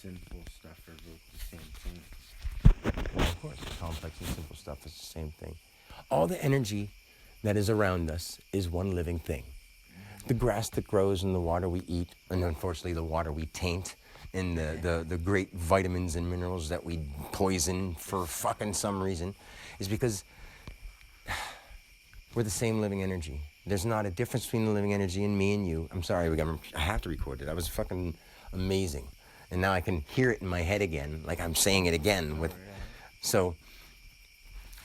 Simple stuff are both the same thing. Well, of course, complex and simple stuff is the same thing. All the energy that is around us is one living thing. The grass that grows and the water we eat, and unfortunately the water we taint, and the great vitamins and minerals that we poison for fucking some reason, is because we're the same living energy. There's not a difference between the living energy and me and you. I'm sorry, I have to record it. That was fucking amazing. And now I can hear it in my head again, like I'm saying it again. So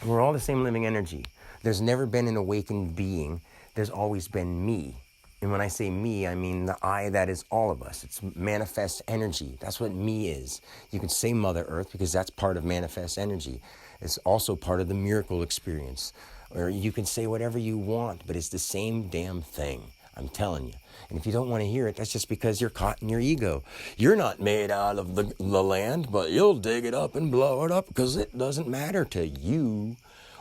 we're all the same living energy. There's never been an awakened being. There's always been me. And when I say me, I mean the I that is all of us. It's manifest energy. That's what me is. You can say Mother Earth because that's part of manifest energy. It's also part of the miracle experience. Or you can say whatever you want, but it's the same damn thing. I'm telling you. And if you don't want to hear it, that's just because you're caught in your ego. You're not made out of the land, but you'll dig it up and blow it up because it doesn't matter to you.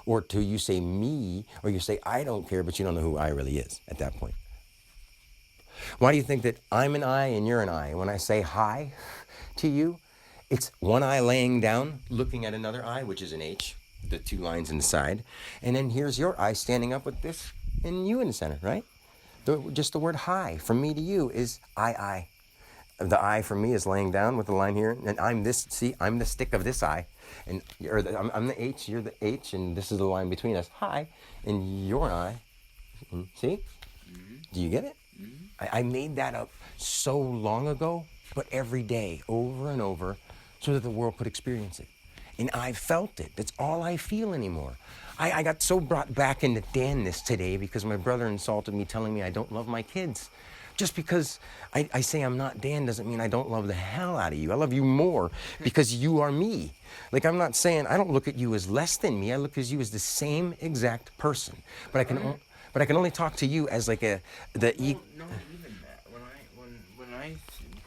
Or to you say me, or you say I don't care, but you don't know who I really is at that point. Why do you think that I'm an I and you're an I? When I say hi to you, it's one eye laying down, looking at another eye, which is an H, the two lines inside. And then here's your eye standing up with this and you in the center, right? Just the word hi from me to you is I. The I for me is laying down with the line here. And I'm this, see, I'm the stick of this eye. And I'm the H, you're the H, and this is the line between us. Hi, and your eye. See? Mm-hmm. Do you get it? Mm-hmm. I made that up so long ago, but every day, over and over, so that the world could experience it. And I felt it. That's all I feel anymore. I got so brought back into Dan-ness today because my brother insulted me telling me I don't love my kids. Just because I say I'm not Dan doesn't mean I don't love the hell out of you. I love you more because you are me. Like I'm not saying, I don't look at you as less than me. I look at you as the same exact person. But I can only talk to you as like not even that. When I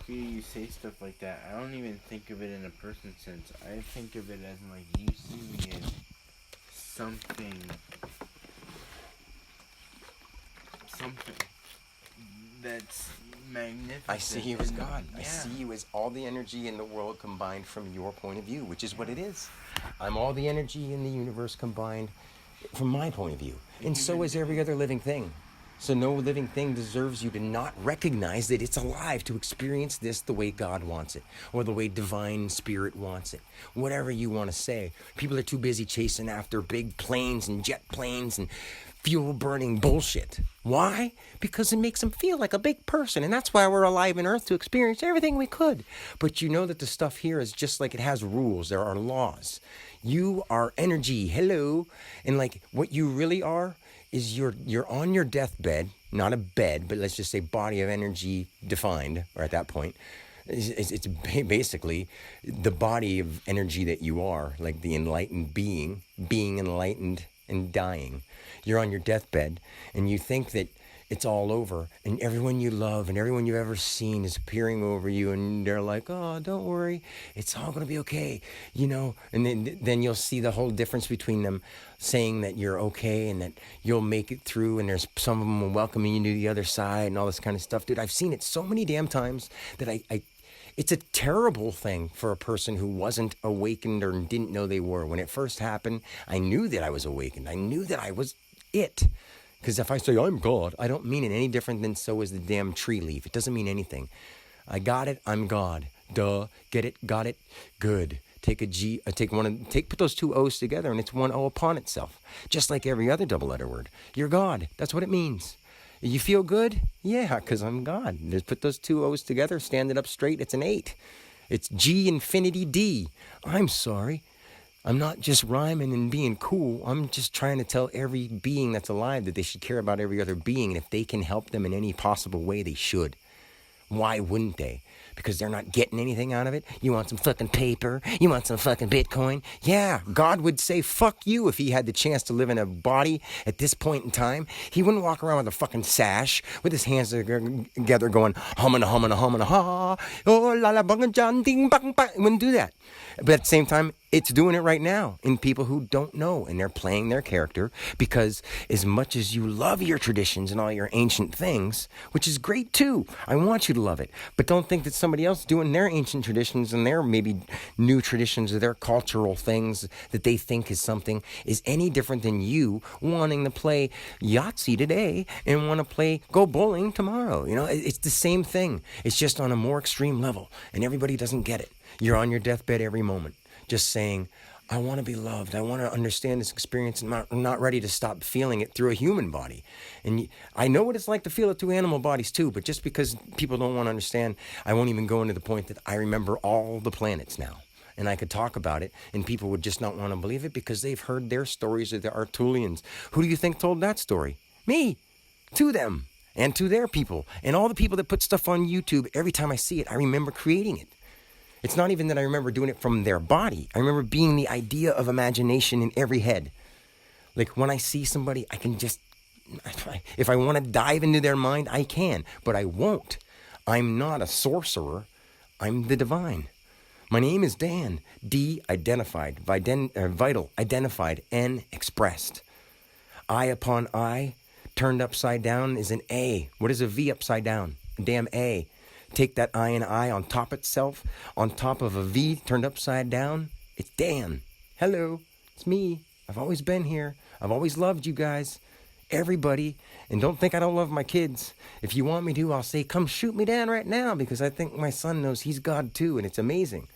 hear you say stuff like that, I don't even think of it in a person sense. I think of it as like you see me as something that's magnificent. I see you as God. Yeah. I see you as all the energy in the world combined from your point of view, which is what it is. I'm all the energy in the universe combined from my point of view. And so is every other living thing. So no living thing deserves you to not recognize that it's alive, to experience this the way God wants it, or the way divine spirit wants it. Whatever you want to say. People are too busy chasing after big planes and jet planes and fuel-burning bullshit. Why? Because it makes them feel like a big person, and that's why we're alive on Earth, to experience everything we could. But you know that the stuff here is just like it has rules. There are laws. You are energy. Hello. And like what you really are is you're on your deathbed, not a bed, but let's just say body of energy defined, or at that point. It's basically the body of energy that you are, like the enlightened being enlightened and dying. You're on your deathbed, and you think that it's all over, and everyone you love and everyone you've ever seen is peering over you, and they're like, oh, don't worry, it's all going to be okay, you know, and then you'll see the whole difference between them saying that you're okay and that you'll make it through, and there's some of them welcoming you to the other side and all this kind of stuff. Dude, I've seen it so many damn times that it's a terrible thing for a person who wasn't awakened or didn't know they were. When it first happened, I knew that I was awakened. I knew that I was it. Because if I say I'm God, I don't mean it any different than so is the damn tree leaf. It doesn't mean anything. I got it, I'm God. Duh. Get it, got it, good. Take a G, put those two O's together and it's one O upon itself. Just like every other double letter word. You're God. That's what it means. You feel good? Yeah, because I'm God. Just put those two O's together, stand it up straight, it's an 8. It's G infinity D. I'm sorry. I'm not just rhyming and being cool. I'm just trying to tell every being that's alive that they should care about every other being. And if they can help them in any possible way, they should. Why wouldn't they? Because they're not getting anything out of it? You want some fucking paper? You want some fucking Bitcoin? Yeah, God would say fuck you if he had the chance to live in a body at this point in time. He wouldn't walk around with a fucking sash with his hands together going humana ha. Oh la la bang ding bang bang. He wouldn't do that. But at the same time, It's doing it right now in people who don't know, and they're playing their character because as much as you love your traditions and all your ancient things, which is great too, I want you to love it, but don't think that somebody else doing their ancient traditions and their maybe new traditions or their cultural things that they think is something is any different than you wanting to play Yahtzee today and want to go bowling tomorrow. You know, it's the same thing. It's just on a more extreme level, and everybody doesn't get it. You're on your deathbed every moment, just saying, I want to be loved. I want to understand this experience, and I'm not ready to stop feeling it through a human body. And I know what it's like to feel it through animal bodies too, but just because people don't want to understand, I won't even go into the point that I remember all the planets now. And I could talk about it, and people would just not want to believe it because they've heard their stories of the Artulians. Who do you think told that story? Me. To them. And to their people. And all the people that put stuff on YouTube, every time I see it, I remember creating it. It's not even that I remember doing it from their body. I remember being the idea of imagination in every head. Like when I see somebody, I can just, if I want to dive into their mind, I can, but I won't. I'm not a sorcerer. I'm the divine. My name is Dan. D, identified. Vital, identified. N, expressed. I upon I, turned upside down is an A. What is a V upside down? A damn A. Take that I and I on top itself, on top of a V turned upside down. It's Dan. Hello, it's me. I've always been here. I've always loved you guys, everybody. And don't think I don't love my kids. If you want me to, I'll say, come shoot me down right now, because I think my son knows he's God too, and it's amazing.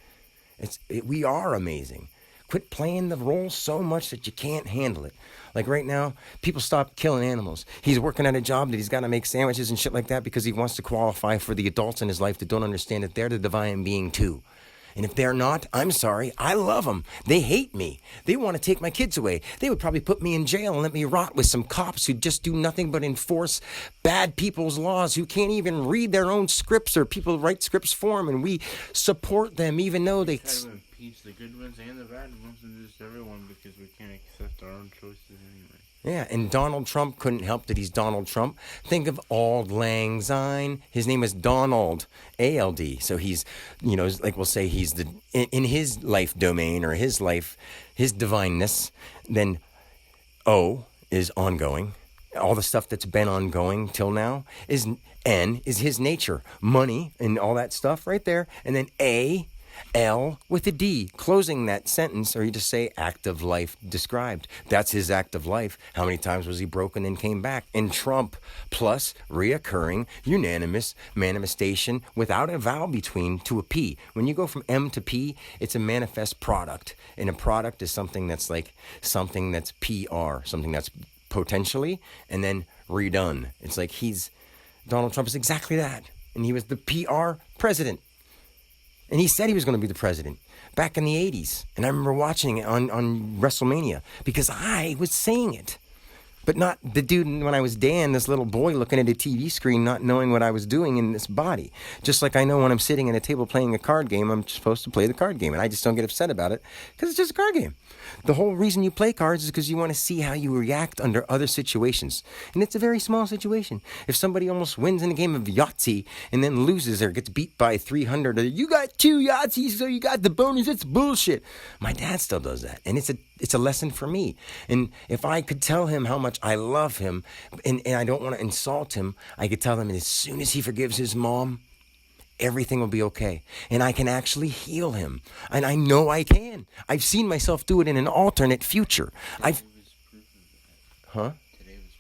We are amazing. Quit playing the role so much that you can't handle it. Like right now, people stop killing animals. He's working at a job that he's got to make sandwiches and shit like that because he wants to qualify for the adults in his life that don't understand that they're the divine being too. And if they're not, I'm sorry, I love them. They hate me. They want to take my kids away. They would probably put me in jail and let me rot with some cops who just do nothing but enforce bad people's laws, who can't even read their own scripts, or people write scripts for them, and we support them even though they... Try to impeach the good ones and the bad ones and just everyone because we can't accept our own choices anyway. Yeah, and Donald Trump couldn't help that he's Donald Trump. Think of Auld Lang Syne. His name is Donald, A-L-D. So he's, like we'll say he's in his life domain or his life, his divineness. Then O is ongoing. All the stuff that's been ongoing till now is N is his nature. Money and all that stuff right there. And then A, L with a D, closing that sentence, or you just say act of life described. That's his act of life. How many times was he broken and came back? And Trump, plus reoccurring, unanimous manifestation without a vowel between to a P. When you go from M to P, it's a manifest product. And a product is something that's like something that's PR, something that's potentially, and then redone. It's like Donald Trump is exactly that. And he was the PR president. And he said he was going to be the president back in the 80s. And I remember watching it on WrestleMania because I was saying it. But not the dude when I was Dan, this little boy looking at a TV screen, not knowing what I was doing in this body. Just like I know when I'm sitting at a table playing a card game, I'm supposed to play the card game. And I just don't get upset about it because it's just a card game. The whole reason you play cards is because you want to see how you react under other situations. And it's a very small situation. If somebody almost wins in a game of Yahtzee and then loses or gets beat by 300, or you got 2 Yahtzees, so you got the bonus, it's bullshit. My dad still does that. And it's a lesson for me. And if I could tell him how much I love him and I don't want to insult him, I could tell him as soon as he forgives his mom, everything will be okay. And I can actually heal him. And I know I can. I've seen myself do it in an alternate future. Today was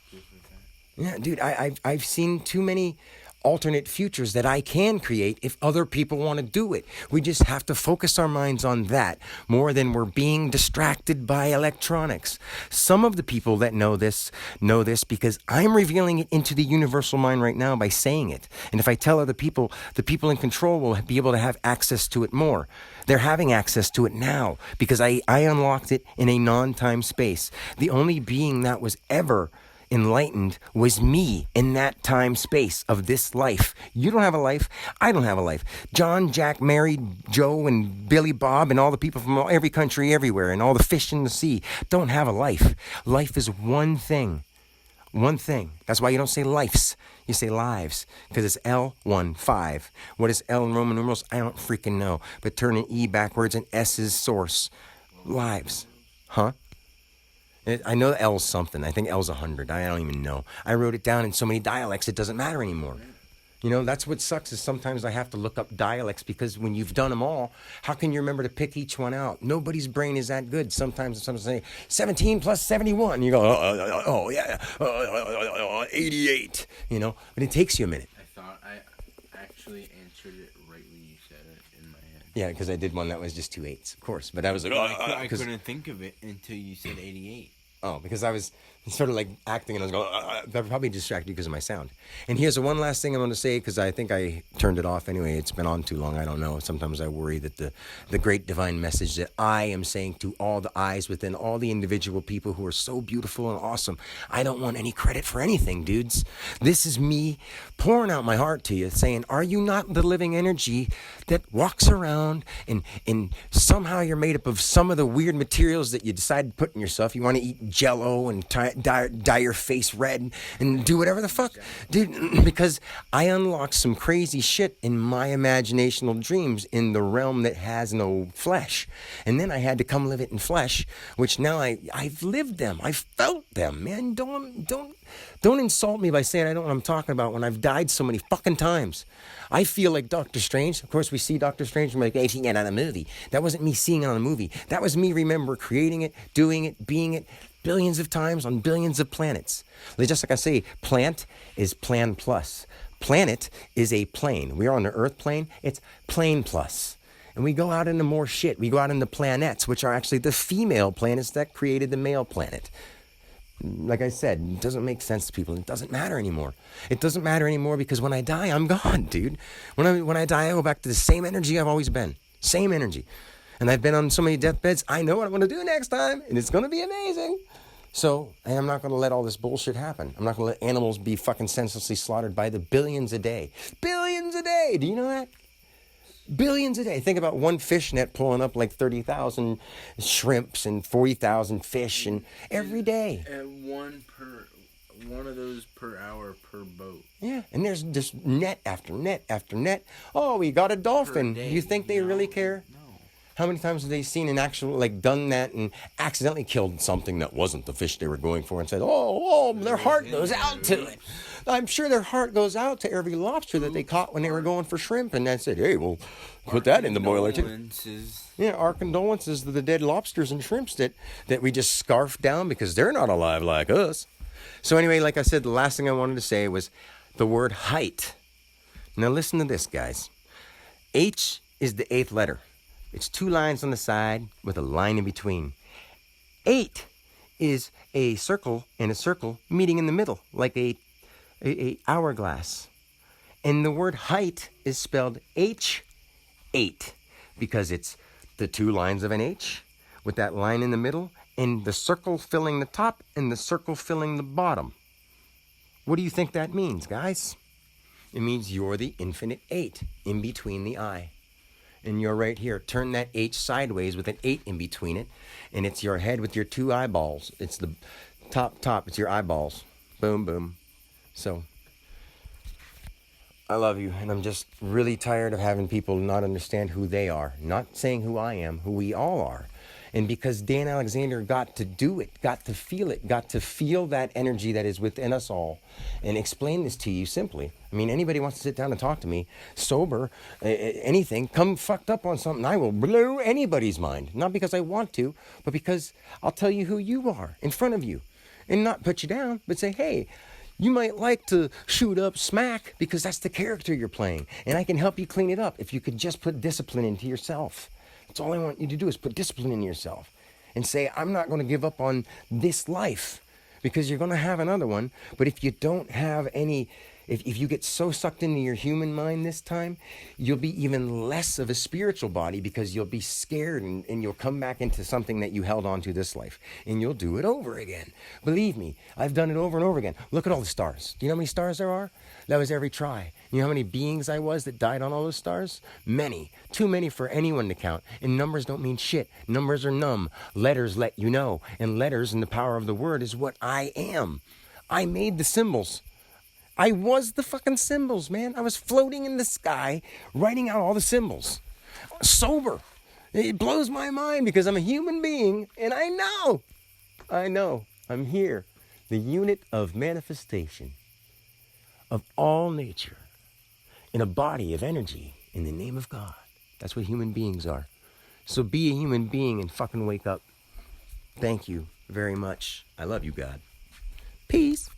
proof of that. Yeah, dude, I've seen too many alternate futures that I can create if other people want to do it. We just have to focus our minds on that more than we're being distracted by electronics. Some of the people that know this because I'm revealing it into the universal mind right now by saying it. And if I tell other people, the people in control will be able to have access to it more. They're having access to it now because I unlocked it in a non-time space. The only being that was ever enlightened was me in that time space of this life. You don't have a life. I don't have a life. John, Jack, Mary, Joe, and Billy Bob, and all the people from every country everywhere, and all the fish in the sea don't have a life. Life is one thing. One thing. That's why you don't say lifes. You say lives, because it's L15. What is L in Roman numerals? I don't freaking know. But turn an E backwards and S is source. lives. Huh? I know L's something. I think L's 100. I don't even know. I wrote it down in so many dialects it doesn't matter anymore. You know, that's what sucks is sometimes I have to look up dialects because when you've done them all, how can you remember to pick each one out? Nobody's brain is that good. Sometimes someone say 17 plus 71. You go, yeah, 88. You know, but it takes you a minute. I thought I actually answered it right when you said it in my head. Yeah, because I did one that was just 2 8s, of course. But I was like, I couldn't think of it until you said 88. Oh, because I was sort of like acting and I was going, that probably distracted you because of my sound. And here's the one last thing I want to say because I think I turned it off anyway. It's been on too long. I don't know. Sometimes I worry that the great divine message that I am saying to all the eyes within all the individual people who are so beautiful and awesome. I don't want any credit for anything, dudes. This is me pouring out my heart to you saying, are you not the living energy that walks around and somehow you're made up of some of the weird materials that you decide to put in yourself? You want to eat Jello and dye your face red and do whatever the fuck, dude, because I unlocked some crazy shit in my imaginational dreams in the realm that has no flesh, and then I had to come live it in flesh, which now I've lived them, I've felt them, man. Don't insult me by saying I don't know what I'm talking about when I've died so many fucking times. I feel like Doctor Strange. Of course, we see Doctor Strange and we're like, hey, seeing it on a movie. That wasn't me seeing it on a movie. That was me creating it, doing it, being it, billions of times on billions of planets. Just like I say, plant is plan plus. Planet is a plane. We are on the Earth plane. It's plane plus. And we go out into more shit. We go out into planets, which are actually the female planets that created the male planet. Like I said, it doesn't make sense to people. It doesn't matter anymore. It doesn't matter anymore because when I die, I'm gone, dude. When I die, I go back to the same energy I've always been. Same energy. And I've been on so many deathbeds, I know what I'm going to do next time, and it's going to be amazing. So, and I'm not going to let all this bullshit happen. I'm not going to let animals be fucking senselessly slaughtered by the billions a day. Billions a day! Do you know that? Billions a day. Think about one fish net pulling up like 30,000 shrimps and 40,000 fish and every day. And one of those per hour per boat. Yeah, and there's just net after net after net. Oh, we got a dolphin. You think they really care? No. How many times have they seen an actual, like, done that and accidentally killed something that wasn't the fish they were going for and said, oh, their heart goes out to it. I'm sure their heart goes out to every lobster that they caught when they were going for shrimp. And they said, hey, we'll put that in the boiler too. Yeah, our condolences to the dead lobsters and shrimps that we just scarfed down because they're not alive like us. So anyway, like I said, the last thing I wanted to say was the word height. Now listen to this, guys. H is the 8th letter. It's 2 lines on the side with a line in between. 8 is a circle and a circle meeting in the middle, like a hourglass. And the word height is spelled H8 because it's the 2 lines of an H with that line in the middle and the circle filling the top and the circle filling the bottom. What do you think that means, guys? It means you're the infinite 8 in between the I. And you're right here. Turn that H sideways with an 8 in between it. And it's your head with your 2 eyeballs. It's the top. It's your eyeballs. Boom, boom. So, I love you. And I'm just really tired of having people not understand who they are. Not saying who I am, who we all are. And because Dan Alexander got to do it, got to feel that energy that is within us all, and explain this to you simply. I mean, anybody wants to sit down and talk to me, sober, anything, come fucked up on something, I will blow anybody's mind. Not because I want to, but because I'll tell you who you are in front of you. And not put you down, but say, hey, you might like to shoot up smack because that's the character you're playing. And I can help you clean it up if you could just put discipline into yourself. That's all I want you to do is put discipline in yourself and say, I'm not going to give up on this life because you're going to have another one. But if you don't have any, if you get so sucked into your human mind this time, you'll be even less of a spiritual body because you'll be scared and you'll come back into something that you held on to this life and you'll do it over again. Believe me, I've done it over and over again. Look at all the stars. Do you know how many stars there are? That was every try. You know how many beings I was that died on all those stars? Many. Too many for anyone to count. And numbers don't mean shit. Numbers are numb. Letters let you know. And letters and the power of the word is what I am. I made the symbols. I was the fucking symbols, man. I was floating in the sky, writing out all the symbols. Sober. It blows my mind because I'm a human being and I know, I'm here. The unit of manifestation of all nature in a body of energy in the name of God. That's what human beings are. So be a human being and fucking wake up. Thank you very much. I love you, God. Peace.